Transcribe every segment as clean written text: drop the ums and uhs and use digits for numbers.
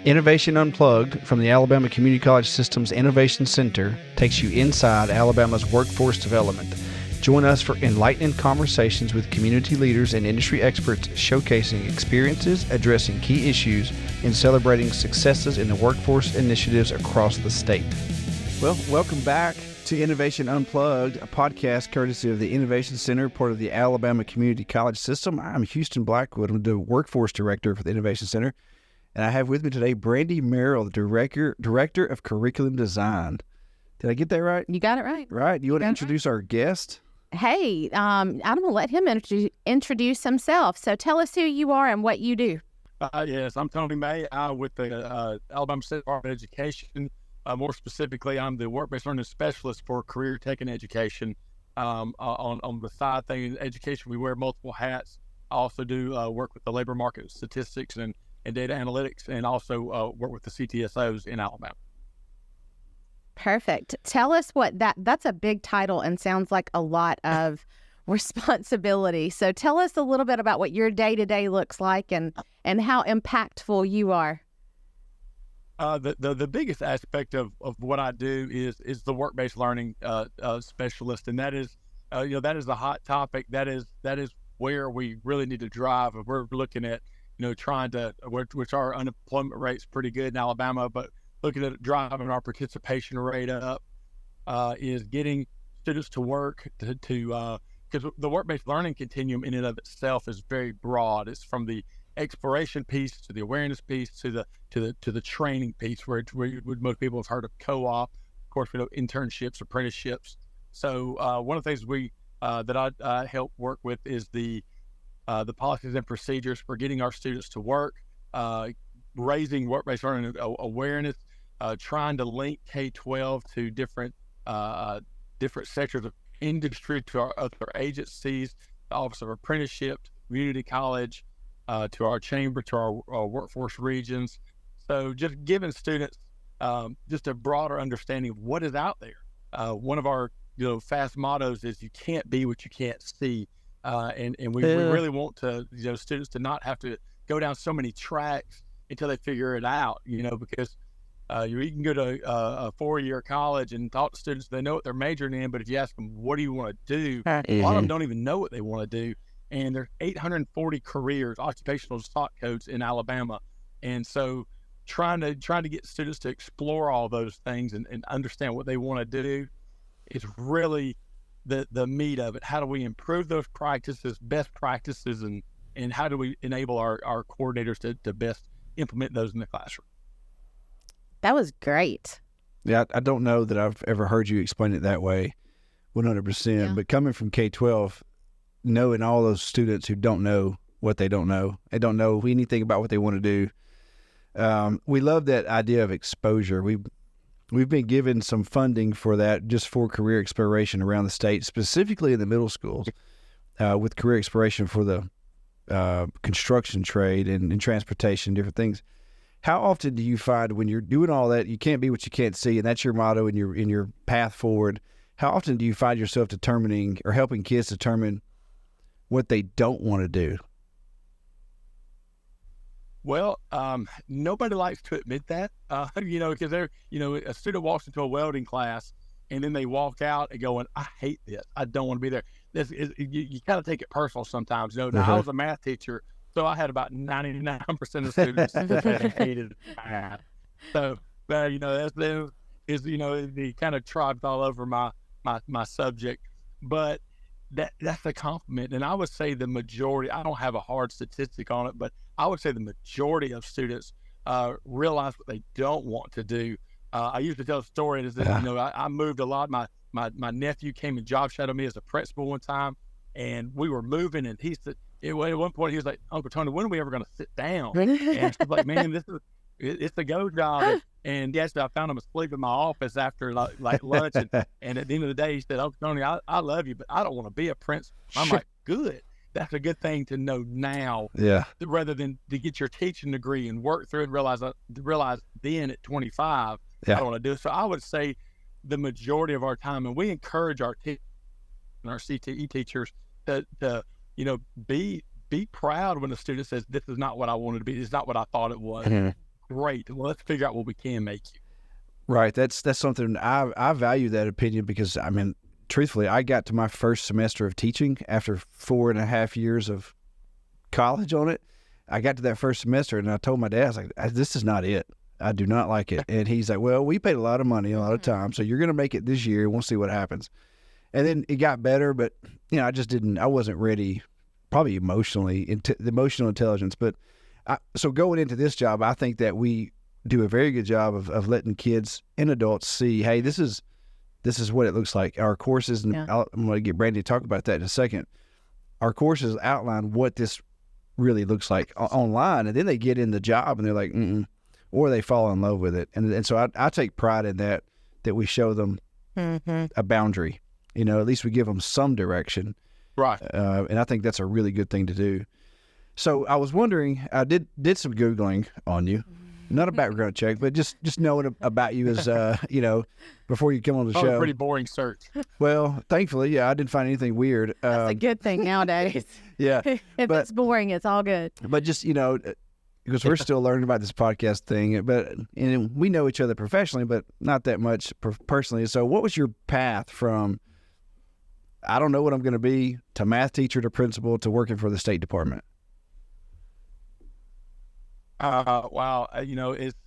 Innovation Unplugged from the Alabama Community College System's Innovation Center takes you inside Alabama's workforce development. Join us for enlightening conversations with community leaders and industry experts showcasing experiences, addressing key issues, and celebrating successes in the workforce initiatives across the state. Well, welcome back to Innovation Unplugged, a podcast courtesy of the Innovation Center, part of the Alabama Community College System. I'm Houston Blackwood. I'm the Workforce Director for the Innovation Center. And I have with me today Brandi Merrill, the Director of Curriculum Design. Did I get that right? You got it right. Right. You want to introduce our guest? Hey, I'm going to let him introduce himself. So tell us who you are and what you do. Yes, I'm Tony May with the Alabama State Department of Education. More specifically, I'm the Workbase Learning Specialist for Career Tech and Education. On the side thing, education, we wear multiple hats. I also do work with the labor market statistics and data analytics, and also work with the CTSOs in Alabama. Perfect. Tell us what that's a big title and sounds like a lot of responsibility. So tell us a little bit about what your day-to-day looks like and how impactful you are. The biggest aspect of what I do is the work-based learning specialist, and that is that is the hot topic. That is where we really need to drive. And we're looking at trying to, which our unemployment rate's pretty good in Alabama, but looking at driving our participation rate up, is getting students to work because the work-based learning continuum in and of itself is very broad. It's from the exploration piece to the awareness piece to the training piece, where most people have heard of co-op. Of course, we know internships, apprenticeships. So one of the things that I help work with is the policies and procedures for getting our students to work, raising work-based learning awareness, trying to link K-12 to different sectors of industry, to our other agencies, the Office of Apprenticeship, community college, to our chamber, to our workforce regions. So just giving students just a broader understanding of what is out there. One of our fast mottos is you can't be what you can't see. And we really want to students to not have to go down so many tracks until they figure it out, because you can go to a 4-year college and talk to students, they know what they're majoring in, but if you ask them, what do you want to do? A lot of them don't even know what they want to do. And there's 840 careers, occupational stock codes in Alabama. And so trying to get students to explore all those things and understand what they want to do is really the meat of it. How do we improve those practices, best practices, and how do we enable our coordinators to best implement those in the classroom? That was great. Yeah, I don't know that I've ever heard you explain it that way 100%, but coming from K-12, knowing all those students who don't know what they don't know anything about what they want to do, we love that idea of exposure. We've been given some funding for that, just for career exploration around the state, specifically in the middle schools, with career exploration for the construction trade and transportation, different things. How often do you find when you're doing all that, you can't be what you can't see, and that's your motto in your path forward? How often do you find yourself determining or helping kids determine what they don't want to do? Well, nobody likes to admit that, because a student walks into a welding class and then they walk out and going, I hate this. I don't want to be there. You kind of take it personal sometimes. Now, I was a math teacher, so I had about 99% of students that hated math. So, that is the kind of tribes all over my subject. But that's a compliment. And I would say the majority, I don't have a hard statistic on it, but I would say the majority of students realize what they don't want to do. I usually tell a story is that, I moved a lot. My nephew came and job shadowed me as a principal one time, and we were moving, and he said, at one point he was like, Uncle Tony, when are we ever going to sit down? And I was like, man, it's a go job. And yes, I found him asleep in my office after like lunch. And at the end of the day, he said, Uncle Tony, I love you, but I don't want to be a principal. I'm like, good. That's a good thing to know now. Yeah. Rather than to get your teaching degree and work through and realize then at 25, I don't want to do it. So I would say the majority of our time, and we encourage our teachers and our CTE teachers to be proud when a student says, this is not what I wanted to be. It's not what I thought it was. great. Well, let's figure out what we can make you. Right. That's something I value that opinion because, I mean, truthfully, I got to my first semester of teaching after 4.5 years of college on it. I got to that first semester and I told my dad, I was like, this is not it. I do not like it. And he's like, well, we paid a lot of money, a lot of time, so you're going to make it this year. We'll see what happens. And then it got better, but, I wasn't ready, probably emotionally, the emotional intelligence. But so going into this job, I think that we do a very good job of letting kids and adults see, hey, this is what it looks like. Our courses, and I'm going to get Brandi to talk about that in a second. Our courses outline what this really looks like online, and then they get in the job and they're like, or they fall in love with it. And so I take pride in that we show them a boundary. At least we give them some direction. Right. And I think that's a really good thing to do. So I was wondering, I did some Googling on you. Not a background check, but just knowing about you as, before you come on the show. A pretty boring search. Well, thankfully, I didn't find anything weird. That's a good thing nowadays. Yeah. If it's boring, it's all good. But just, because we're still learning about this podcast thing, and we know each other professionally, but not that much personally. So what was your path from, I don't know what I'm going to be, to math teacher, to principal, to working for the State Department? Wow.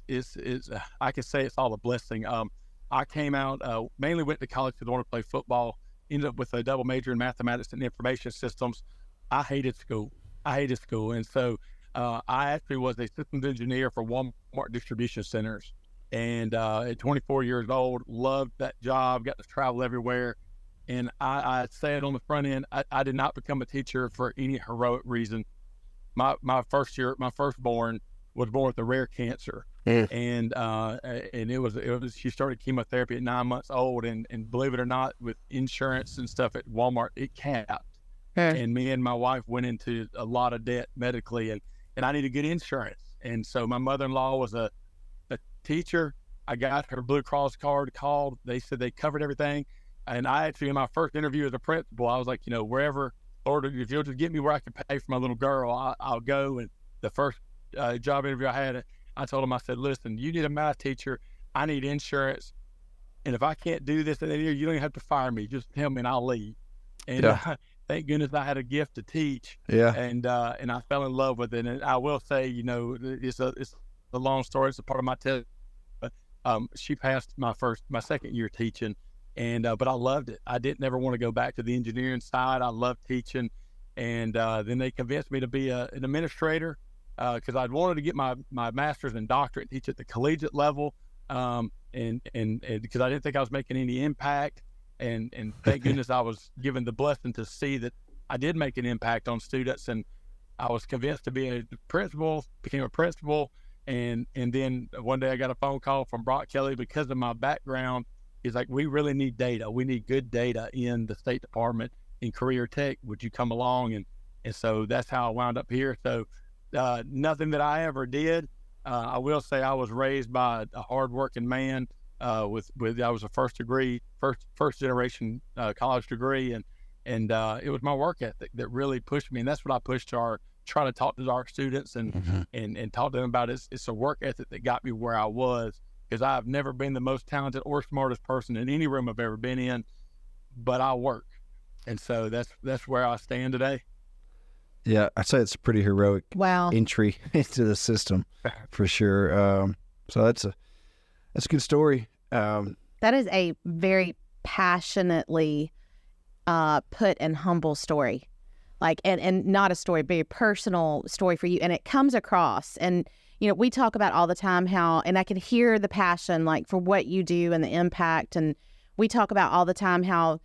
It's I could say it's all a blessing. I came out, mainly went to college because I wanted to play football, ended up with a double major in mathematics and information systems. I hated school. And so, I actually was a systems engineer for Walmart distribution centers. And, at 24 years old, loved that job, got to travel everywhere. And I said on the front end, I did not become a teacher for any heroic reason. My firstborn was born with a rare cancer, and it was she started chemotherapy at 9 months old, and believe it or not, with insurance and stuff at Walmart, it capped. And me and my wife went into a lot of debt medically, and I needed good insurance. And so my mother-in-law was a teacher. I got her Blue Cross card, called. They said they covered everything, and I actually, in my first interview as a principal, I was like, wherever, Lord, if you'll just get me where I can pay for my little girl, I'll go. And the first job interview I had, I told him, I said, listen, you need a math teacher. I need insurance. And if I can't do this in a year, you don't even have to fire me. Just tell me and I'll leave. And thank goodness I had a gift to teach. Yeah. And I fell in love with it. And I will say, it's a long story. It's a part of my test. But she passed my second year teaching. And but I loved it. I didn't ever want to go back to the engineering side. I loved teaching. And then they convinced me to be an administrator, because I'd wanted to get my master's and doctorate, teach at the collegiate level, and because I didn't think I was making any impact, and thank goodness I was given the blessing to see that I did make an impact on students, and I was convinced to be a principal, became a principal, and then one day I got a phone call from Brock Kelly because of my background. He's like, we really need data. We need good data in the State Department in career tech. Would you come along? And so that's how I wound up here. So nothing that I ever did. I will say I was raised by a hardworking man. I was a first generation college degree, and it was my work ethic that really pushed me, and that's what I pushed try to talk to our students and talk to them about. It's a work ethic that got me where I was, because I've never been the most talented or smartest person in any room I've ever been in, but I work, and so that's where I stand today. Yeah, I'd say it's a pretty heroic entry into the system, for sure. So that's a good story. That is a very passionately put and humble story, and not a story, but a personal story for you, and it comes across. And we talk about all the time how, and I can hear the passion for what you do and the impact, and we talk about all the time how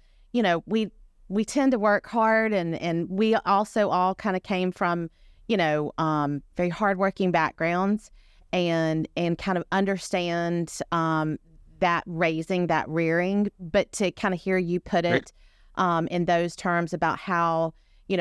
we tend to work hard, and we also all kind of came from, very hardworking backgrounds, and kind of understand that raising, that rearing, but to kind of hear you put it in those terms about how,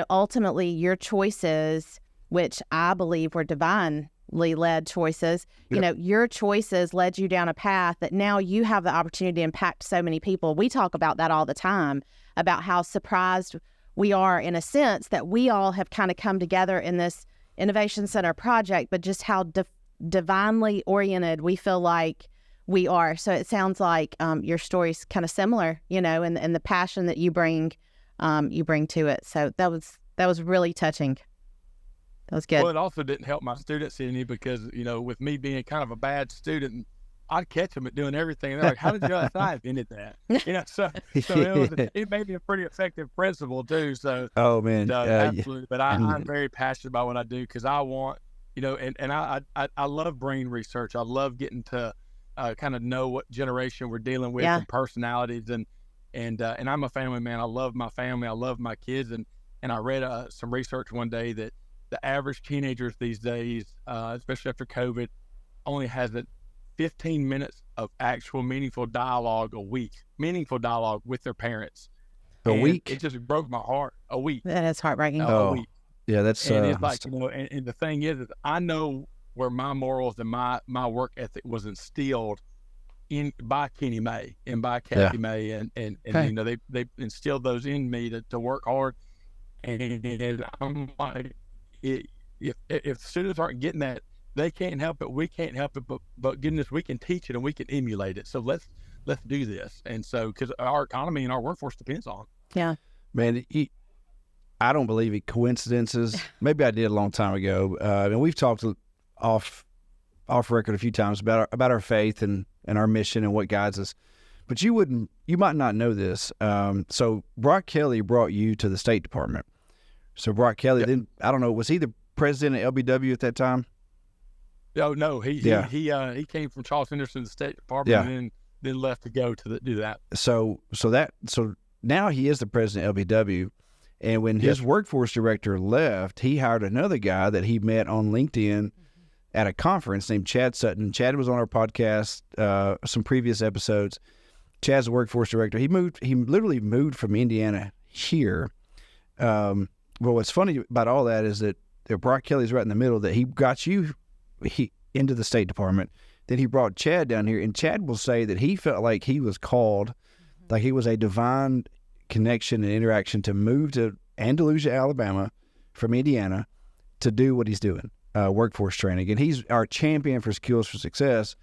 ultimately your choices, which I believe were divinely led choices, your choices led you down a path that now you have the opportunity to impact so many people. We talk about that all the time, about how surprised we are, in a sense, that we all have kind of come together in this Innovation Center project, but just how divinely oriented we feel like we are. So it sounds like your story's kind of similar, and the passion that you bring to it. So that was really touching. That was good. Well, it also didn't help my students any because, with me being kind of a bad student, I'd catch them at doing everything. And they're like, how did you know I invented that? So it made me a pretty effective principal too. So, oh man, absolutely. But I'm very passionate about what I do because I want, and I love brain research. I love getting to kind of know what generation we're dealing with and personalities. And I'm a family man. I love my family. I love my kids. And I read some research one day that the average teenagers these days, especially after COVID, only has 15 minutes of actual meaningful dialogue a week, meaningful dialogue with their parents. A week? It just broke my heart. A week. That is heartbreaking. A week. Yeah, that's... And it's like, and the thing is I know where my morals and my work ethic was instilled by Kenny May and by Kathy May. And they instilled those in me to work hard. And I'm like, if students aren't getting that, they can't help it. We can't help it, but goodness, we can teach it and we can emulate it. So let's do this. And so, because our economy and our workforce depends on it. Yeah, man, I don't believe in coincidences. Maybe I did a long time ago. And we've talked off record a few times about our faith and our mission and what guides us. But you might not know this. So Brock Kelly brought you to the State Department. So Brock Kelly, then I don't know, was he the president of LBW at that time? Oh no, he came from Charles Henderson, the State Department, and then left to go to do that. So now he is the president of LBW, and when his workforce director left, he hired another guy that he met on LinkedIn at a conference named Chad Sutton. Chad was on our podcast, some previous episodes. Chad's the workforce director. He literally moved from Indiana here. Well, what's funny about all that is that Brock Kelly's right in the middle, that he got you into the State Department. Then he brought Chad down here, and Chad will say that he felt like he was called, like he was a divine connection and interaction to move to Andalusia, Alabama from Indiana to do what he's doing, workforce training. And he's our champion for Skills for Success.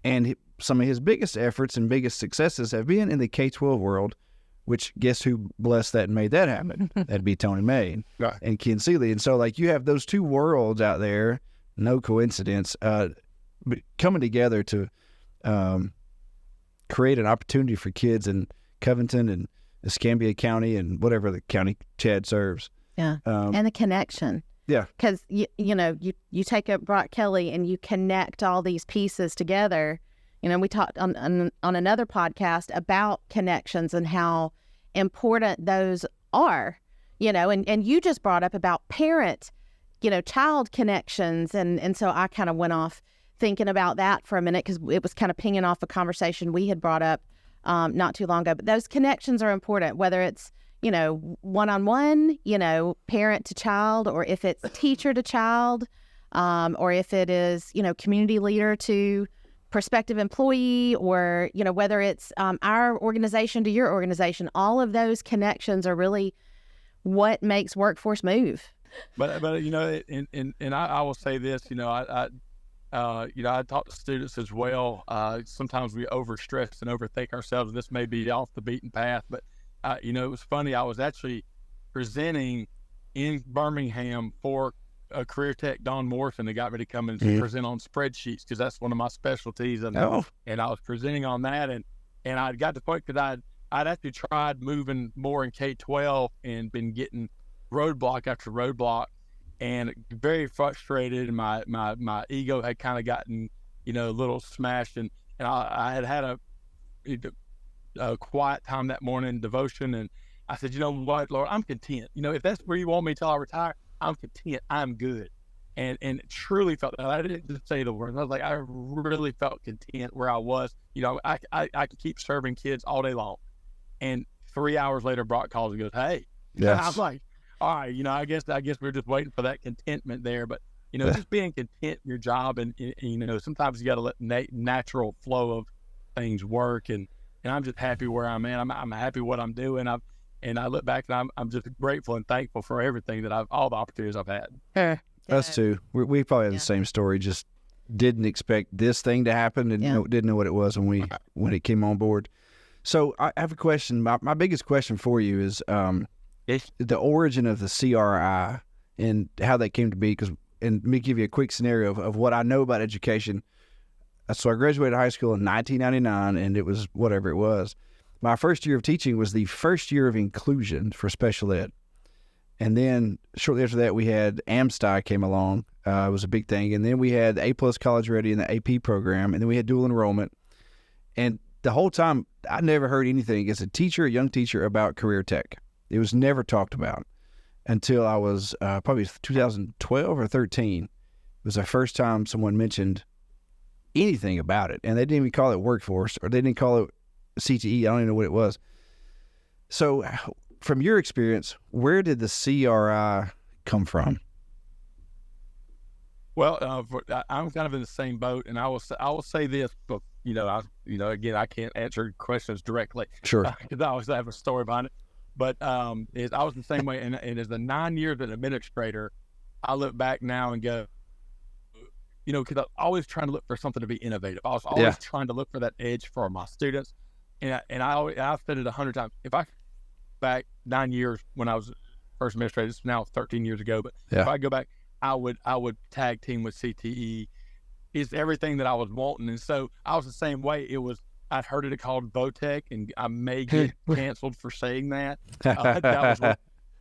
And some of his biggest efforts and biggest successes have been in the K-12 world, which guess who blessed that and made that happen? That'd be Tony May and Ken Seeley. And so, like, you have those two worlds out there, no coincidence, coming together to create an opportunity for kids in Covington and Escambia County and whatever the county Chad serves. Yeah, and the connection. Yeah. Because, you take up Brock Kelly and you connect all these pieces together. We talked on another podcast about connections and how important those are, and you just brought up about parent, child connections. And so I kind of went off thinking about that for a minute because it was kind of pinging off a conversation we had brought up not too long ago. But those connections are important, whether it's, one-on-one, parent to child, or if it's teacher to child, or if it is, community leader to prospective employee, or, whether it's our organization to your organization. All of those connections are really what makes workforce move. But and I will say this, I talk to students as well. Sometimes we overstress and overthink ourselves. This may be off the beaten path, but it was funny. I was actually presenting in Birmingham for a career tech, Don Morrison, that got me to come and present on spreadsheets because that's one of my specialties. And I was presenting on that, and I got to the point because I'd actually tried moving more in K-12 and been getting roadblock after roadblock, and very frustrated. And my ego had kind of gotten a little smashed, and I had a quiet time that morning, devotion, and I said, you know what, Lord, I'm content. If that's where you want me till I retire, I'm content. I'm good. And truly felt that. I didn't just say the words. I was like, I really felt content where I was. I could keep serving kids all day long. And 3 hours later, Brock calls and goes, hey. Yeah. I'm like, all right, I guess we're just waiting for that contentment there. But, just being content in your job, and sometimes you got to let natural flow of things work. And I'm just happy where I'm at. I'm happy what I'm doing. And I look back and I'm just grateful and thankful for everything that all the opportunities I've had. Us too. We probably have the same story, just didn't expect this thing to happen and didn't know what it was when it came on board. So I have a question. My biggest question for you is the origin of the CRI and how that came to be. And let me give you a quick scenario of what I know about education. So I graduated high school in 1999, and it was whatever it was. My first year of teaching was the first year of inclusion for special ed. And then shortly after that, we had AMSTI came along. It was a big thing. And then we had A+ College Ready in the AP program. And then we had dual enrollment. And the whole time, I never heard anything as a teacher, a young teacher, about career tech. It was never talked about until I was probably 2012 or 13. It was the first time someone mentioned anything about it. And they didn't even call it workforce, or they didn't call it CTE. I don't even know what it was. So from your experience, where did the CRI come from? Well, I'm kind of in the same boat, and I will say this, but again, I can't answer questions directly, sure, because I always have a story behind it. But I was the same way, and as a 9 years as an administrator, I look back now and go, because I'm always trying to look for something to be innovative. I was always trying to look for that edge for my students, and I've said it 100 times. If I back 9 years when I was first administrator, this is now 13 years ago, but if I go back, I would tag team with CTE. It's everything that I was wanting, and so I was the same way. I'd heard it called Votech, and I may get canceled for saying that. That was one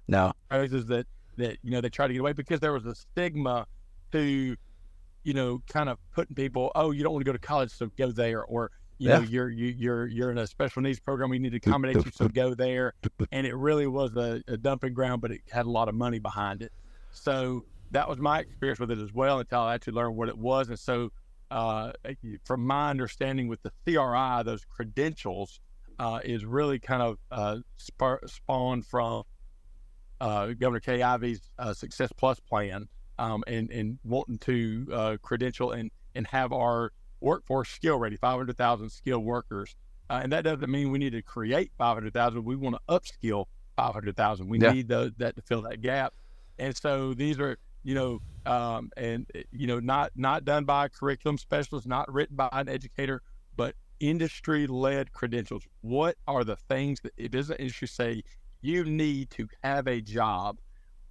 no phrases that they try to get away, because there was a stigma to kind of putting people, oh, you don't want to go to college, so go there, or you're in a special needs program, we need to accommodate you, so go there. And it really was a dumping ground, but it had a lot of money behind it. So that was my experience with it as well, until I actually learned what it was. And so from my understanding with the CRI, those credentials is really kind of spawned from Governor Kay Ivey's Success Plus plan, and wanting to credential and have our workforce skill ready, 500,000 skilled workers. And that doesn't mean we need to create 500,000. We want to upskill 500,000. We need that to fill that gap. And so these are, not done by a curriculum specialist, not written by an educator, but industry-led credentials. What are the things that the business industry say you need to have a job?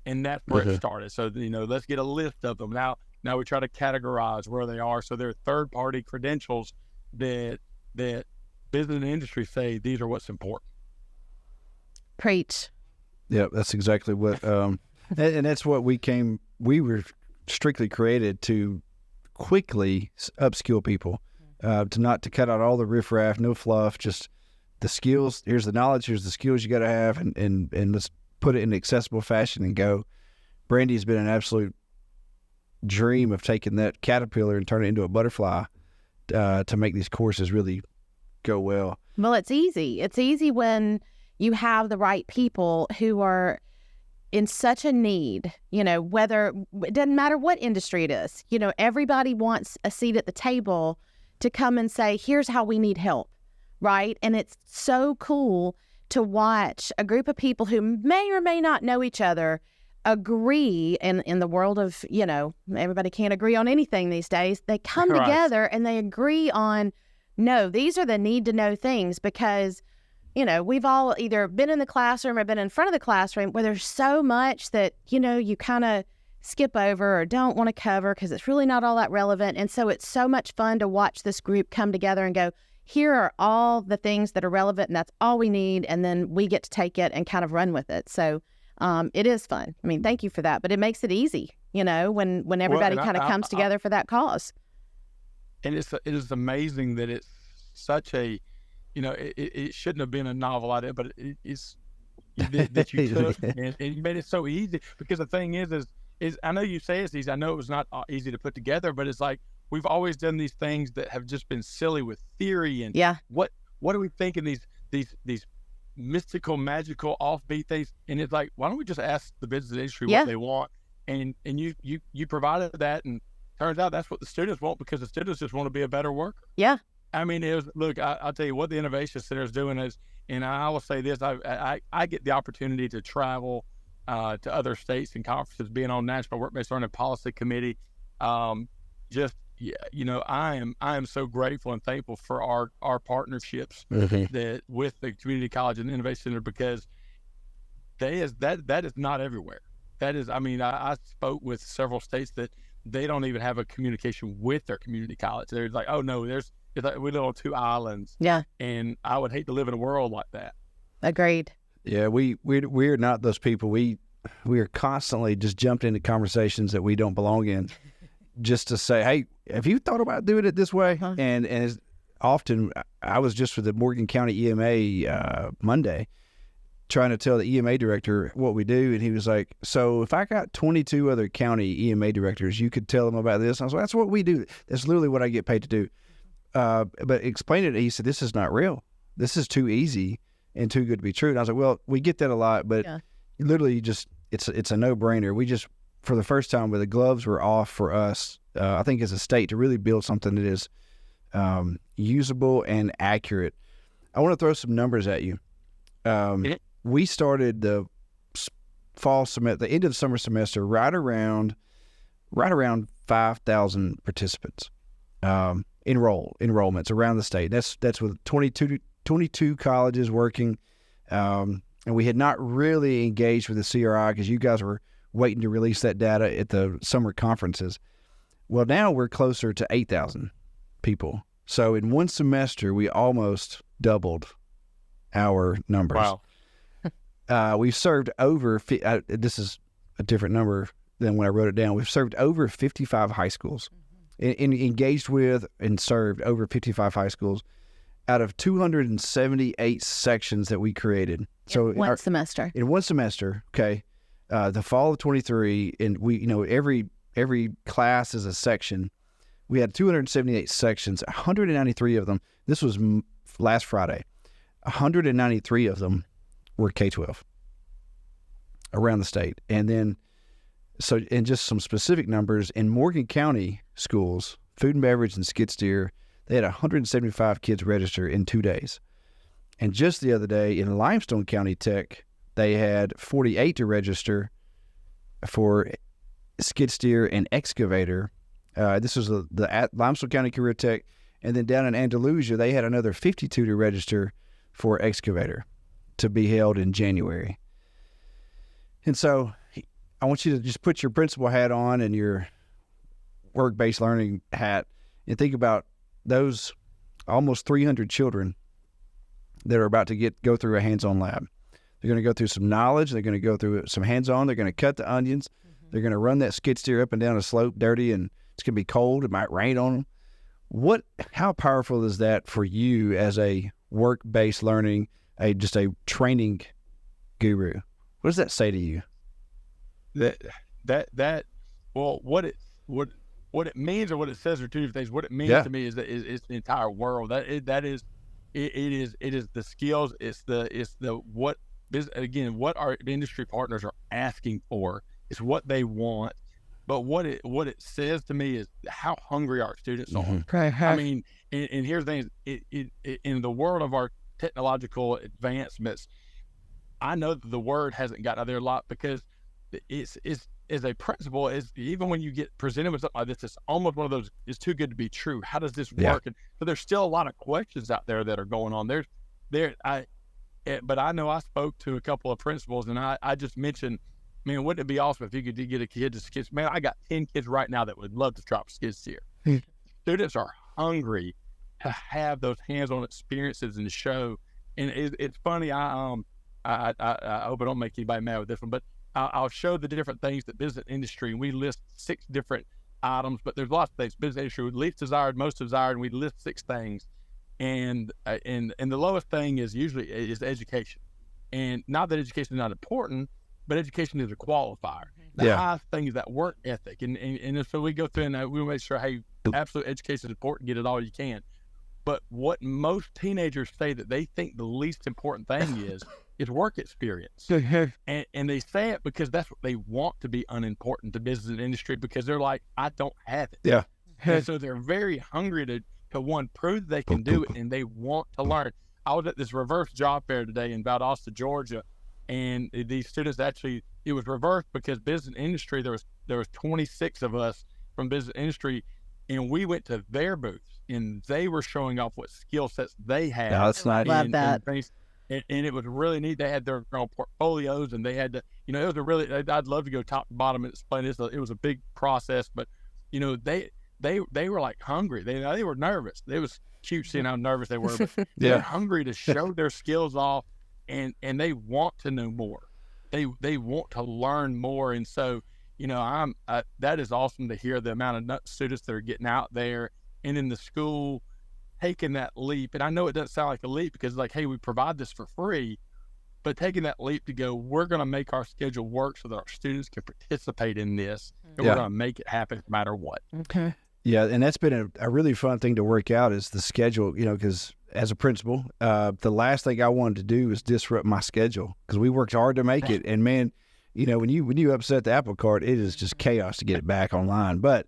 And that's where it started. So, let's get a list of them. Now we try to categorize where they are. So there are third-party credentials that business and industry say these are what's important. Preach. Yeah, that's exactly what, and that's what we were strictly created to quickly upskill people, to cut out all the riffraff, no fluff, just the skills. Here's the knowledge, here's the skills you got to have, and let's put it in accessible fashion and go. Brandi's been an absolute dream of taking that caterpillar and turn it into a butterfly to make these courses really go well. Well, it's easy. It's easy when you have the right people who are in such a need, whether it doesn't matter what industry it is, everybody wants a seat at the table to come and say, here's how we need help, right? And it's so cool to watch a group of people who may or may not know each other agree in the world of, everybody can't agree on anything these days. They come together and they agree on, no, these are the need to know things, because we've all either been in the classroom or been in front of the classroom where there's so much that, you kind of skip over or don't want to cover because it's really not all that relevant. And so it's so much fun to watch this group come together and go, here are all the things that are relevant, and that's all we need. And then we get to take it and kind of run with it. So it is fun. I mean, thank you for that. But it makes it easy, when everybody kind of comes together for that cause. And it is amazing that it's such a, it shouldn't have been a novel idea, but it's that you took and you made it so easy. Because the thing is I know you say it's easy. I know it was not easy to put together, but it's like we've always done these things that have just been silly with theory and what are we thinking, these mystical, magical, offbeat things. And it's like, why don't we just ask the business industry what they want? And you provided that, and turns out that's what the students want, because the students just want to be a better worker. Yeah. I mean, I'll tell you what the Innovation Center is doing is, and I will say this, I get the opportunity to travel to other states and conferences, being on National Workbase Learning Policy Committee, just I am so grateful and thankful for our partnerships that with the community college and innovation center, because that is not everywhere. That is, I spoke with several states that they don't even have a communication with their community college. They're like, oh no, it's like we live on two islands. Yeah. And I would hate to live in a world like that. Agreed. Yeah, we're not those people. We are constantly just jumping into conversations that we don't belong in, just to say, hey, have you thought about doing it this way? And as often, I was just with the Morgan County EMA Monday, trying to tell the EMA director what we do, and he was like, so if I got 22 other county EMA directors, you could tell them about this? And I was like, that's what we do. That's literally what I get paid to do. But explain it, he said, this is not real. This is too easy and too good to be true. And I was like, well, we get that a lot, but literally it's a no-brainer. We just, for the first time, where the gloves were off for us, I think as a state, to really build something that is usable and accurate. I want to throw some numbers at you. We started the fall semester, the end of the summer semester, right around 5,000 participants, enrollments around the state. That's with 22 colleges working, and we had not really engaged with the CRI because you guys were waiting to release that data at the summer conferences. Well, now we're closer to 8,000 people. So in one semester, we almost doubled our numbers. Wow. We've served over, this is a different number than when I wrote it down. We've served over 55 high schools, engaged with and served over 55 high schools out of 278 sections that we created. So in one semester. In one semester, okay. The fall of 23, and we, every class is a section. We had 278 sections, 193 of them. This was last Friday. 193 of them were K-12 around the state. And then, so in just some specific numbers, in Morgan County schools, food and beverage and skid steer, they had 175 kids register in 2 days. And just the other day in Limestone County Tech, they had 48 to register for skid steer and excavator. This was the Limestone County Career Tech. And then down in Andalusia, they had another 52 to register for excavator to be held in January. And so I want you to just put your principal hat on and your work-based learning hat and think about those almost 300 children that are about to go through a hands-on lab. They're going to go through some knowledge. They're going to go through some hands-on. They're going to cut the onions. They're going to run that skid steer up and down a slope dirty, and it's going to be cold. It might rain on them. How powerful is that for you as a work-based learning, just a training guru? What does that say to you? Well, what it means or what it says are two different things. What it means to me is that it's the entire world. It is the skills. It's the what our industry partners are asking for. It's what they want. But what it says to me is how hungry our students are. I mean, and here's the thing: in the world of our technological advancements, I know that the word hasn't gotten out there a lot because it's as a principal, is even when you get presented with something like this, it's almost one of those, it's too good to be true. How does this work? And so there's still a lot of questions out there that are going on. But I know I spoke to a couple of principals, and I just mentioned, man, wouldn't it be awesome if you could get a kid to skid? Man, I got 10 kids right now that would love to drop skid steer. Students are hungry to have those hands-on experiences and to show. And it's funny. I hope I don't make anybody mad with this one, but I'll show the different things that business industry, and we list 6 different items, but there's lots of things. Business industry, least desired, most desired, and we list 6 things. And the lowest thing is usually education. And not that education is not important, but education is a qualifier. The highest thing is that work ethic. And so we go through and we make sure, hey, absolute education is important, get it all you can. But what most teenagers say that they think the least important thing is work experience. And they say it because that's what they want to be unimportant to business and industry, because they're like, I don't have it. Yeah. And so they're very hungry to one, prove they can do it, and they want to learn. I was at this reverse job fair today in Valdosta, Georgia, and these students actually, it was reversed because business and industry, there was 26 of us from business industry, and we went to their booths, and they were showing off what skill sets they had. Oh, that's nice. Love that. And it was really neat. They had their own portfolios, and they had to, it was a really, I'd love to go top to bottom and explain this. It was a big process, but, they were like hungry. They were nervous. It was cute seeing how nervous they were, but they're hungry to show their skills off, and they want to know more. They want to learn more. And so, that is awesome to hear the amount of students that are getting out there and in the school taking that leap. And I know it doesn't sound like a leap because like, hey, we provide this for free, but taking that leap to go, we're going to make our schedule work so that our students can participate in this, and we're going to make it happen no matter what. Okay. Yeah, and that's been a really fun thing to work out is the schedule, because as a principal, the last thing I wanted to do was disrupt my schedule because we worked hard to make it. And man, when you upset the apple cart, it is just chaos to get it back online. But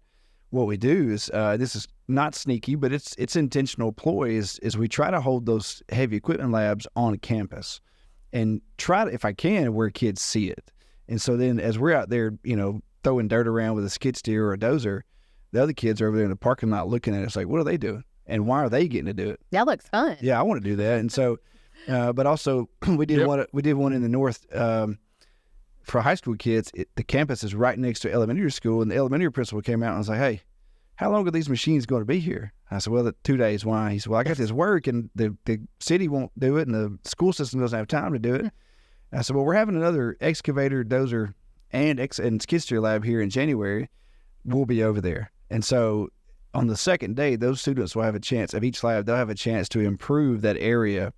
what we do is, this is not sneaky, but it's intentional ploy is we try to hold those heavy equipment labs on campus and try to, if I can, where kids see it. And so then as we're out there, throwing dirt around with a skid steer or a dozer, the other kids are over there in the parking lot looking at us like, what are they doing? And why are they getting to do it? That looks fun. Yeah, I want to do that. And so, but also we did one in the north, for high school kids. The campus is right next to elementary school, and the elementary principal came out and was like, hey, how long are these machines going to be here? I said, well, 2 days. Why? He said, well, I got this work, and the city won't do it, and the school system doesn't have time to do it. I said, well, we're having another excavator, dozer, and skid steer lab here in January. We'll be over there. And so on the second day, those students will have a chance of each lab. They'll have a chance to improve that area,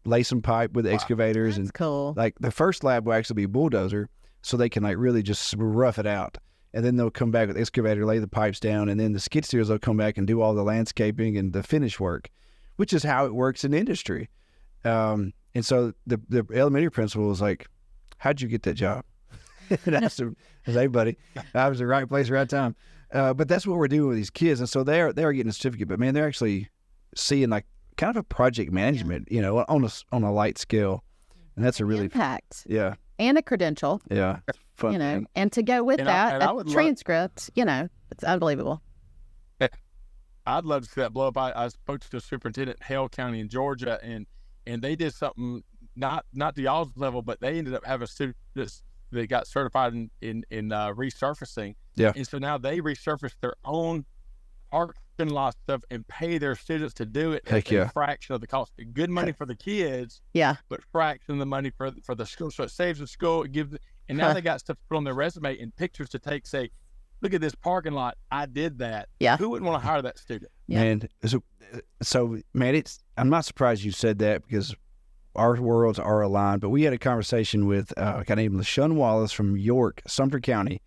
lay some pipe with excavators. That's cool. Like the first lab will actually be a bulldozer, so they can like really just rough it out. And then they'll come back with the excavator, lay the pipes down, and then the skid steers will come back and do all the landscaping and the finish work, which is how it works in industry. And so the elementary principal was like, how'd you get that job? And I asked him, hey, buddy, I was in the right place, right time. But that's what we're doing with these kids. And so they are getting a certificate, but man, they're actually seeing like kind of a project management, on a light scale. And that's a really impact. Yeah. And a credential. Yeah. Fun, and to go with a transcript, it's unbelievable. I'd love to see that blow up. I spoke to the superintendent in Hale County in Georgia, and they did something not to y'all's level, but they ended up having students that got certified in resurfacing. Yeah. And so now they resurface their own parking lot stuff and pay their students to do it. Heck yeah. A fraction of the cost. Good money for the kids. Yeah. But fraction of the money for the school. So it saves the school. It gives, and now they got stuff to put on their resume and pictures to take. Say, look at this parking lot. I did that. Yeah. Who wouldn't want to hire that student? Yeah. Man, so man, I'm not surprised you said that because our worlds are aligned. But we had a conversation with a guy named LaShawn Wallace from York, Sumter County,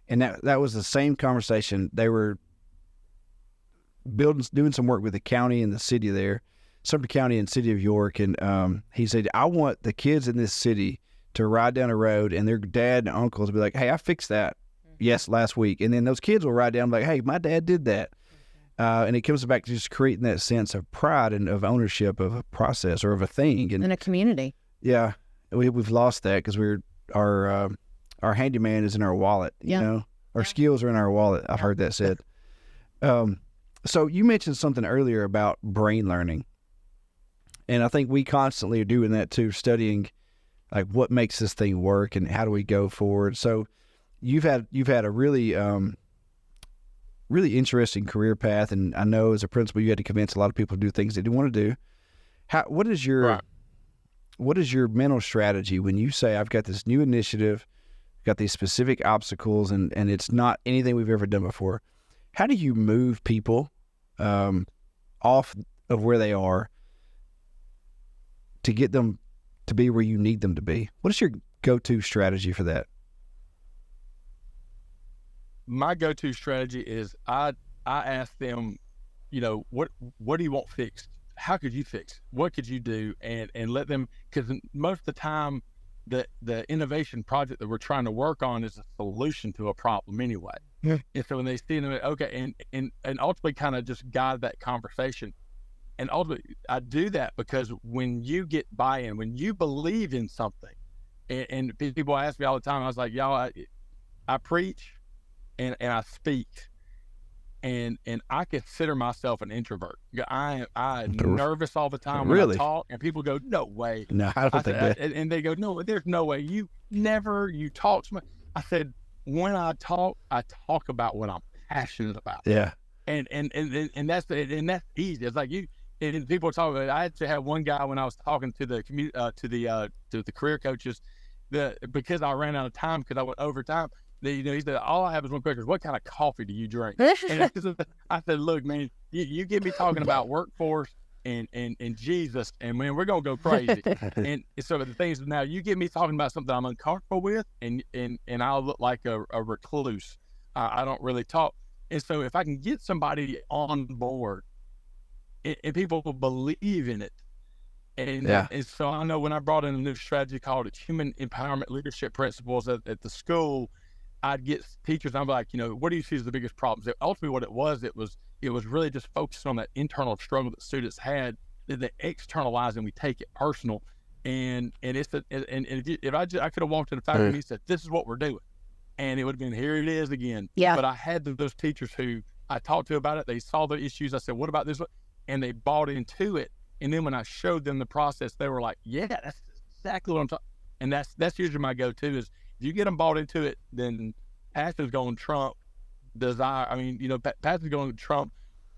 and that was the same conversation. They were doing some work with the county and the city there, Sumter County and city of York, and he said, I want the kids in this city to ride down a road and their dad and uncles will be like, hey, I fixed that. Yes, last week. And then those kids will ride down like, hey, my dad did that. And it comes back to just creating that sense of pride and of ownership of a process or of a thing. And a community. Yeah. We've lost that because our handyman is in our wallet, Our skills are in our wallet. I've heard that said. So you mentioned something earlier about brain learning. And I think we constantly are doing that too, studying like what makes this thing work and how do we go forward. So you've had a really really interesting career path, and I know as a principal you had to convince a lot of people to do things they didn't want to do. What is your mental strategy when you say I've got this new initiative, got these specific obstacles, and it's not anything we've ever done before? How do you move people off of where they are to get them to be where you need them to be? What is your go-to strategy for that? My go-to strategy is I ask them, what do you want fixed? How could you fix? What could you do? And let them, because most of the time the innovation project that we're trying to work on is a solution to a problem anyway. Yeah. And so when they see them, okay, and ultimately kind of just guide that conversation. And ultimately I do that because when you get buy-in, when you believe in something, and people ask me all the time, I was like, y'all, I preach and I speak. And I consider myself an introvert. I'm nervous all the time when I Really? talk, and people go, "No way." No, I don't think that. And they go, "No, there's no way. You talk to me." I said, "When I talk about what I'm passionate about." Yeah. And that's easy. It's like you and people talk about. I actually had one guy when I was talking to the to the career coaches, because I ran out of time because I went overtime. He said, "All I have is one question: what kind of coffee do you drink?" And I said, "Look, man, you get me talking about workforce and Jesus, and man, we're gonna go crazy." And so the things now, you get me talking about something I'm uncomfortable with, and I'll look like a recluse. I don't really talk. And so if I can get somebody on board, and people will believe in it, and so I know when I brought in a new strategy called Human Empowerment Leadership Principles at the school, I'd get teachers, and I'm like, what do you see as the biggest problems? Ultimately, what it was really just focusing on that internal struggle that students had, that they externalize and we take it personal. And it's if I could have walked in the faculty and said, "This is what we're doing," and it would have been, "Here it is again." Yeah. But I had those teachers who I talked to about it. They saw the issues. I said, "What about this?" And they bought into it. And then when I showed them the process, they were like, "Yeah, that's exactly what I'm talking." And that's usually my go-to is, if you get them bought into it, then passion is going to trump desire. I mean, passion is going to trump,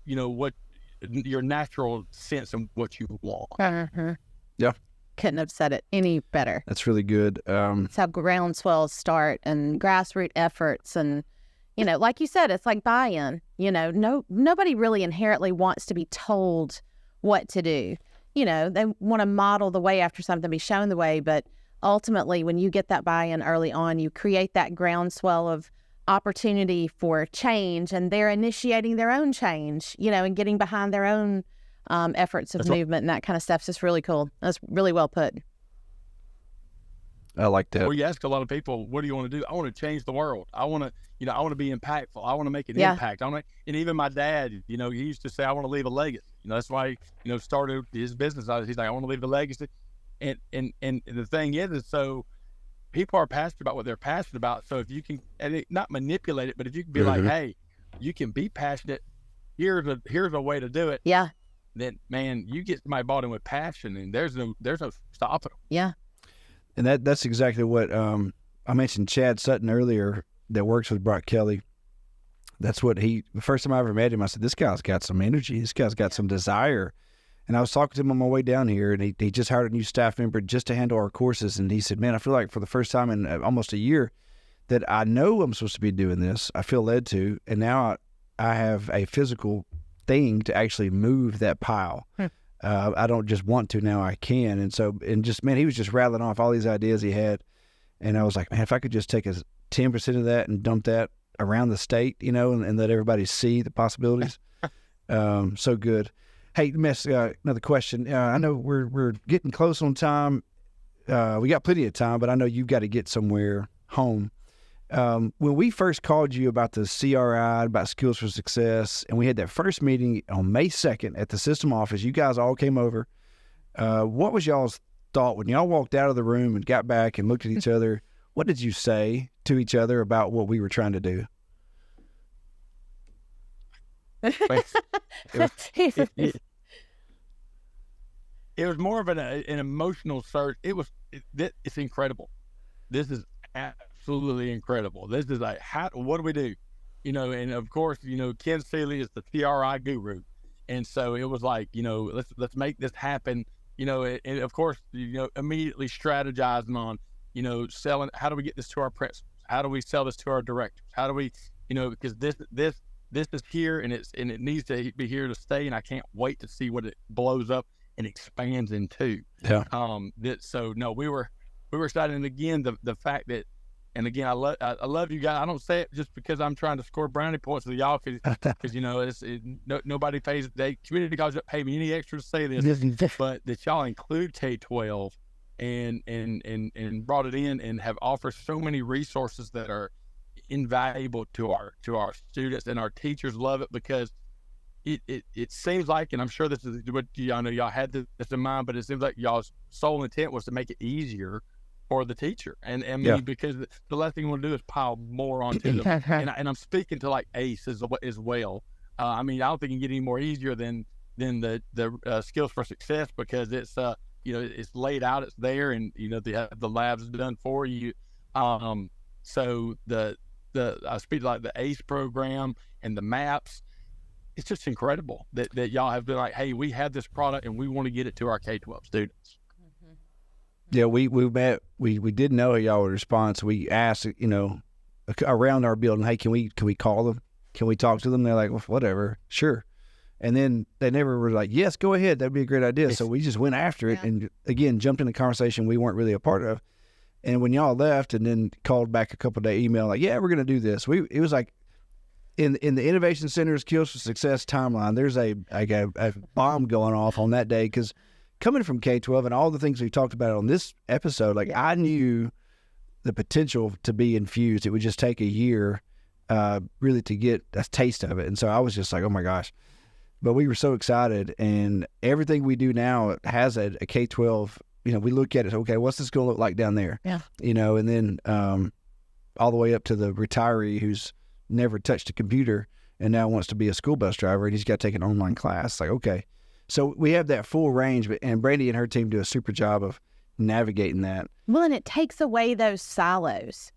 what your natural sense of what you want. Yeah. Couldn't have said it any better. That's really good. It's how groundswells start and grassroots efforts. And, like you said, it's like buy-in. Nobody really inherently wants to be told what to do. They want to model the way after something, be shown the way, but ultimately, when you get that buy-in early on, you create that groundswell of opportunity for change, and they're initiating their own change, and getting behind their own efforts of movement and that kind of stuff. So it's really cool. That's really well put. I like that. Well, you ask a lot of people, "What do you want to do?" "I want to change the world. I want to, I want to be impactful. I want to make an impact." And even my dad, he used to say, "I want to leave a legacy." That's why he, started his business. He's like, "I want to leave a legacy." And the thing is so people are passionate about what they're passionate about. So if you can, not manipulate it, but if you can be like, "Hey, you can be passionate. Here's a way to do it." Yeah. Then, man, you get somebody bought in with passion, and there's no stopping them. Yeah. And that's exactly what I mentioned. Chad Sutton earlier, that works with Brock Kelly. That's what the first time I ever met him, I said, "This guy's got some energy. This guy's got some desire." And I was talking to him on my way down here, and he just hired a new staff member just to handle our courses. And he said, "Man, I feel like for the first time in almost a year that I know I'm supposed to be doing this. I feel led to, and now I have a physical thing to actually move that pile. I don't just want to, now I can." And so, man, he was just rattling off all these ideas he had. And I was like, man, if I could just take 10% of that and dump that around the state, and let everybody see the possibilities. So good. Hey, Miss, another question. I know we're getting close on time. We got plenty of time, but I know you've got to get somewhere home. When we first called you about the CRI, about Skills for Success, and we had that first meeting on May 2nd at the system office, you guys all came over. What was y'all's thought when y'all walked out of the room and got back and looked at each other? What did you say to each other about what we were trying to do? It was more of an emotional surge. It's incredible. This is absolutely incredible. This is like, what do we do? And of course, Ken Seeley is the TRI guru. And so it was like, let's make this happen, and of course, immediately strategizing on, selling, how do we get this to our principals? How do we sell this to our directors? How do we, because this is here, and it needs to be here to stay. And I can't wait to see what it blows up and expands into. Yeah. So no, we were excited. And again, the fact that, and again, I love you guys. I don't say it just because I'm trying to score brownie points with y'all, because nobody pays. Community colleges don't pay me any extra to say this, but that y'all include K-12 and brought it in and have offered so many resources that are invaluable to our students, and our teachers love it, because it seems like, and I'm sure this is what y'all know, y'all had this in mind, but it seems like y'all's sole intent was to make it easier for the teacher, and because the last thing you want to do is pile more onto them. And I'm speaking to like ACE as well, I mean, I don't think it can get any more easier than the skills for success, because it's it's laid out, it's there, and the lab's done for you. So the I speak like the ACE program and the MAPS. It's just incredible that y'all have been like, hey, we have this product and we want to get it to our K-12 students. Yeah, we didn't know how y'all would respond, so we asked, around our building, hey, can we call them? Can we talk to them? They're like, well, whatever, sure. And then they never were like, yes, go ahead, that'd be a great idea. So we just went after it, and again, jumped in a conversation we weren't really a part of. And when y'all left, and then called back a couple day email, like, yeah, we're going to do this. It was like in the Innovation Center's Skills for Success timeline, there's a bomb going off on that day, because coming from K-12 and all the things we've talked about on this episode, I knew the potential to be infused. It would just take a year really to get a taste of it. And so I was just like, oh my gosh. But we were so excited, and everything we do now has a K-12, we look at it, okay, what's this going to look like down there? Yeah. And then all the way up to the retiree who's never touched a computer and now wants to be a school bus driver, and he's got to take an online class. Like, okay. So we have that full range, and Brandi and her team do a super job of navigating that. Well, and it takes away those silos.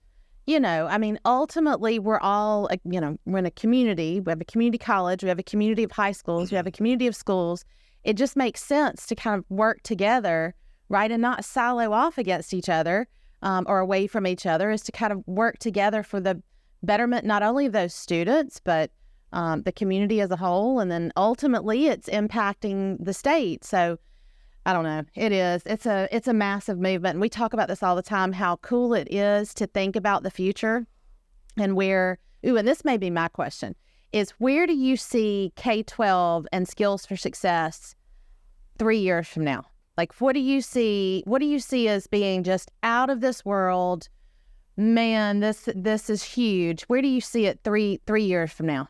I mean, ultimately, we're all, we're in a community. We have a community college. We have a community of high schools. We have a community of schools. It just makes sense to kind of work together, right, and not silo off against each other or away from each other, is to kind of work together for the betterment not only of those students, but the community as a whole. And then ultimately, it's impacting the state. So I don't know. It's a massive movement. And we talk about this all the time, how cool it is to think about the future and and this may be my question, is where do you see K-12 and Skills for Success 3 years from now? Like, what do you see as being just out of this world? Man, this is huge. Where do you see it 3 years from now?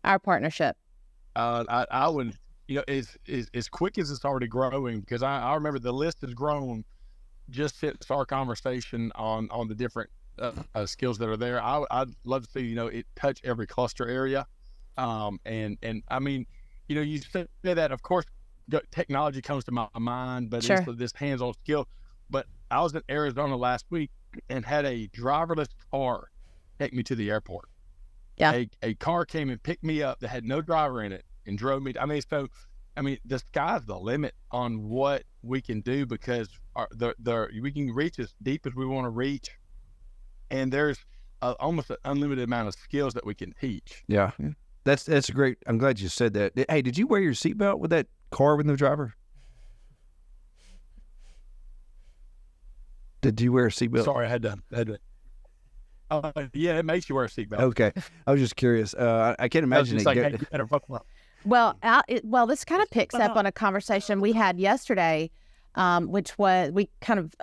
Our partnership. I would, as quick as it's already growing, because I remember the list has grown just since our conversation on the different skills that are there. I'd love to see, it touch every cluster area. And I mean, you say that, of course, technology comes to my mind, but sure, it's this hands-on skill. But I was in Arizona last week and had a driverless car take me to the airport. Yeah. A car came and picked me up that had no driver in it and drove me. The sky's the limit on what we can do, because we can reach as deep as we want to reach, and there's almost an unlimited amount of skills that we can teach. Yeah, that's great. I'm glad you said that. Hey, did you wear your seatbelt with that car with no driver? Did you wear a seatbelt? Sorry, I had to. Yeah, it makes you wear a seatbelt. Okay, I was just curious. I can't imagine it. Well, this kind of picks up on a conversation we had yesterday, which was we kind of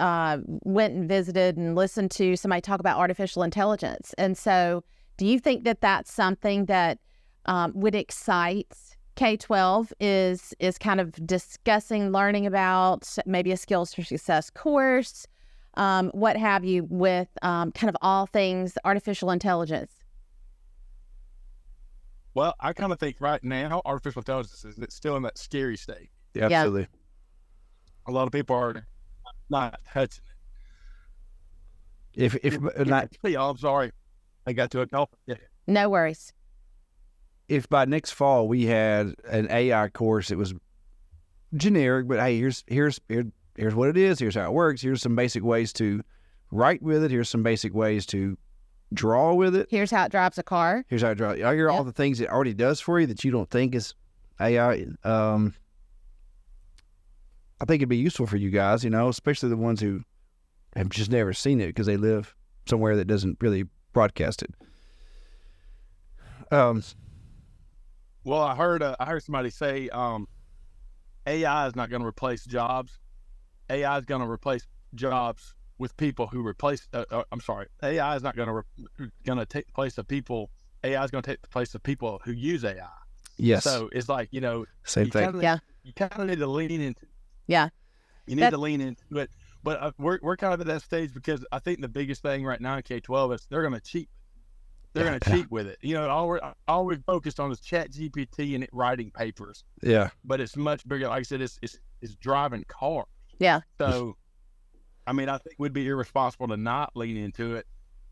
went and visited and listened to somebody talk about artificial intelligence. And so, do you think that that's something that would excite K-12? Is kind of discussing, learning about maybe a Skills for Success course, what have you, with kind of all things artificial intelligence? Well, I kind of think right now artificial intelligence is still in that scary state. Yeah, absolutely. A lot of people are not touching it. If not, I'm sorry, I got to a call. Yeah. No worries. If by next fall we had an AI course, it was generic, but hey, here's what it is. Here's how it works. Here's some basic ways to write with it. Here's some basic ways to draw with it. Here's how it drives a car. Here's how it drives. All all the things it already does for you that you don't think is AI. I think it'd be useful for you guys, especially the ones who have just never seen it because they live somewhere that doesn't really broadcast it. Well, I heard somebody say AI is not going to replace jobs. AI is going to replace jobs with people who replace. AI is not going to take the place of people. AI is going to take the place of people who use AI. Yes. So it's like same thing. You kind of need to lean into. Yeah. You need to lean into it, but we're kind of at that stage because I think the biggest thing right now in K-12 is they're going to cheat. they're going to cheat with it. All we're focused on is Chat GPT and it writing papers. Yeah. But it's much bigger. Like I said, it's driving cars. Yeah. So, I mean, I think we'd be irresponsible to not lean into it.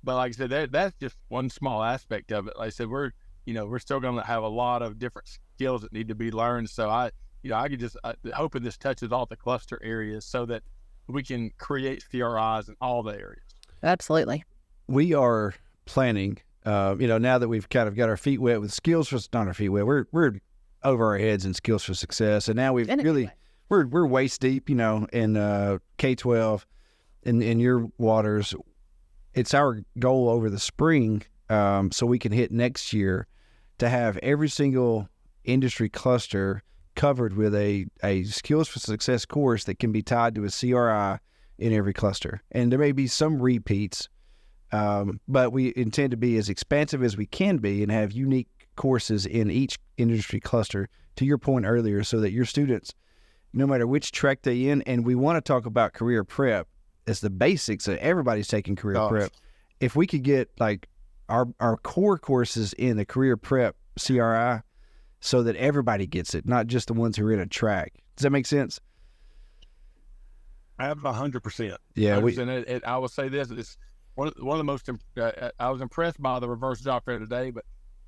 But like I said, that's just one small aspect of it. Like I said, we're still going to have a lot of different skills that need to be learned. So I could just hoping this touches all the cluster areas so that we can create CRIs in all the areas. Absolutely. We are planning, now that we've kind of got our feet wet with skills for, not our feet wet, we're over our heads in skills for success. And now we've really, we're waist deep, in K-12 in your waters. It's our goal over the spring, so we can hit next year to have every single industry cluster covered with a skills for success course that can be tied to a CRI in every cluster. And there may be some repeats, but we intend to be as expansive as we can be and have unique courses in each industry cluster, to your point earlier, so that your students, no matter which track they in, and we want to talk about career prep as the basics of everybody's taking career prep. If we could get like our core courses in the career prep CRI so that everybody gets it, not just the ones who are in a track. Does that make sense? I have 100%. Yeah. 100%. I will say this, it's one of the most, I was impressed by the reverse job fair today, but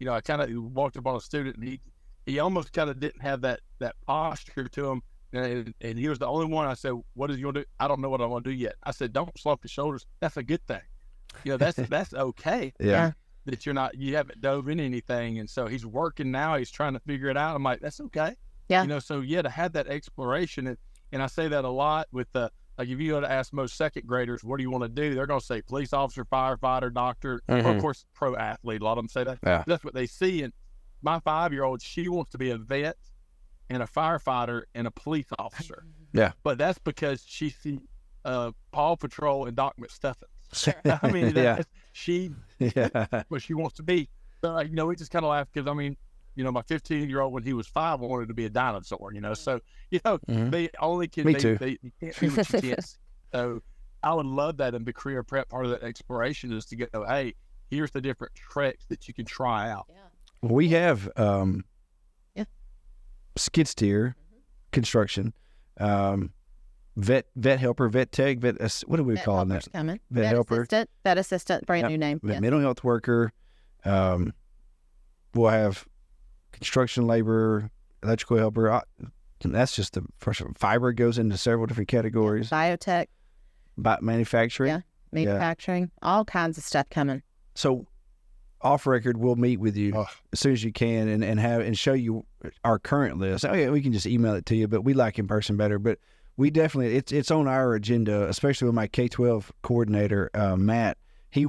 I kind of walked up on a student and he almost kind of didn't have that posture to him. And he was the only one. I said, what is you going to do? I don't know what I want to do yet. I said, don't slump your shoulders. That's a good thing. That's okay. Yeah. That you haven't dove in anything. And so he's working now. He's trying to figure it out. I'm like, that's okay. Yeah. To have that exploration. And I say that a lot with like if you go to ask most second graders, what do you want to do? They're going to say police officer, firefighter, doctor, or of course, pro athlete. A lot of them say that. Yeah. That's what they see. And my 5-year-old, she wants to be a vet and a firefighter and a police officer. Yeah. But that's because she sees Paw Patrol and Doc McStuffins. Sure. I mean, Yeah. She what she wants to be. But we just kind of laugh because my 15-year-old, when he was 5, wanted to be a dinosaur. So they only can. Me they, too. They can't do what you can't see. So I would love that in the career prep. Part of that exploration is to go, hey, here's the different tricks that you can try out. Yeah. Well, we have skid steer, construction, vet helper, vet tech, what do we call that? Vet helper, vet assistant, brand new name. Mental health worker. We'll have construction laborer, electrical helper. That's just the first one. Fiber goes into several different categories. Biotech. Manufacturing. Yeah, manufacturing. All kinds of stuff coming. So off record, we'll meet with you as soon as you can and show you our current list. Oh yeah, we can just email it to you, but we like in person better. But we definitely, it's on our agenda, especially with my K-12 coordinator, Matt. He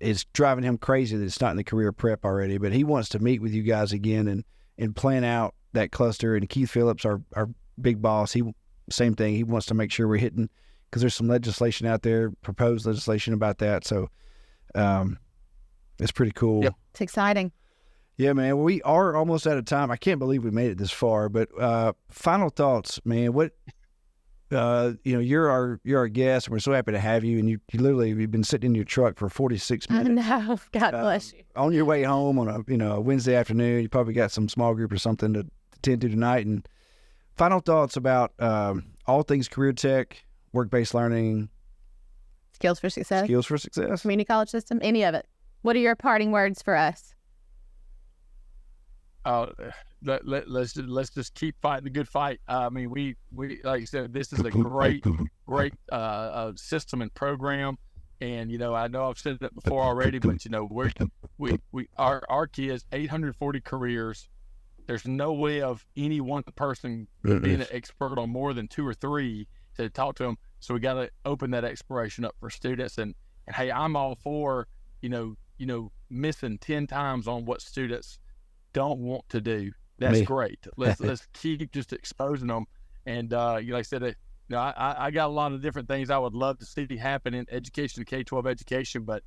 is driving him crazy that it's not in the career prep already, but he wants to meet with you guys again and plan out that cluster. And Keith Phillips, our big boss, same thing. He wants to make sure we're hitting, because there's some legislation out there, proposed legislation about that. So, it's pretty cool. Yep. It's exciting. Yeah, man. Well, we are almost out of time. I can't believe we made it this far. But final thoughts, man. What you're our guest, and we're so happy to have you. And you've been sitting in your truck for 46 minutes. I know. God bless you. On your way home on a Wednesday afternoon, you probably got some small group or something to attend to tonight. And final thoughts about all things career tech, work-based learning, skills for success, community college system, any of it. What are your parting words for us? Let's just keep fighting the good fight. I mean, we like you said, this is a great system and program. And I know I've said that before already, but our kids, 840 careers. There's no way of any one person being an expert on more than 2 or 3 to talk to them. So we got to open that exploration up for students. And hey, I'm all for missing 10 times on what students don't want to do. That's great. Let's keep just exposing them. And like I said, I got a lot of different things I would love to see happen in education, K-12 education. But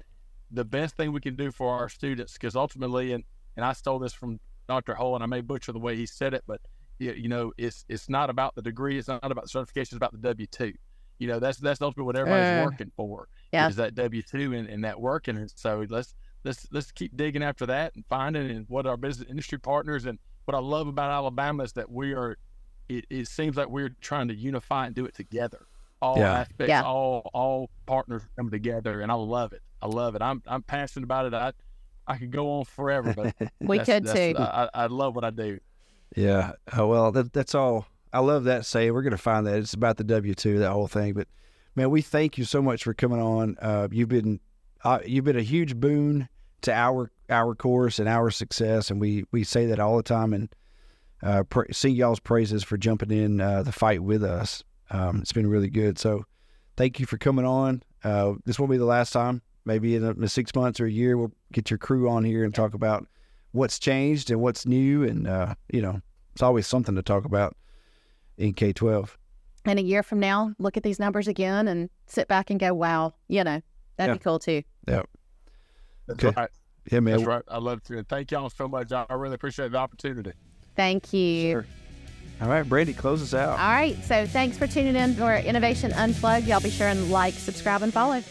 the best thing we can do for our students, because ultimately, and I stole this from Dr. Hull, and I may butcher the way he said it, but it's not about the degree, it's not about the certification, it's about the W-2. That's ultimately what everybody's working for. Yeah. Is that W-2 and that working. And so let's let's keep digging after that and finding and what our business industry partners. And what I love about Alabama is that it seems like we're trying to unify and do it together. All aspects, all partners come together, and I love it. I'm passionate about it. I could go on forever, but we could too. I love what I do. Yeah. Well, that's all. I love that saying. We're going to find that it's about the W-2, that whole thing. But man, we thank you so much for coming on. You've been a huge boon to our course and our success, and we say that all the time. And sing y'all's praises for jumping in the fight with us. It's been really good. So thank you for coming on. This won't be the last time. Maybe in 6 months or a year, we'll get your crew on here and talk about what's changed and what's new. And, it's always something to talk about in K-12. And a year from now, look at these numbers again and sit back and go, wow, that'd be cool too. Yeah. That's okay. right. Yeah, man. That's right. I love it. And thank y'all so much. I really appreciate the opportunity. Thank you. Sure. All right, Brandi, close us out. All right. So thanks for tuning in for Innovation Unplugged. Y'all be sure and like, subscribe, and follow.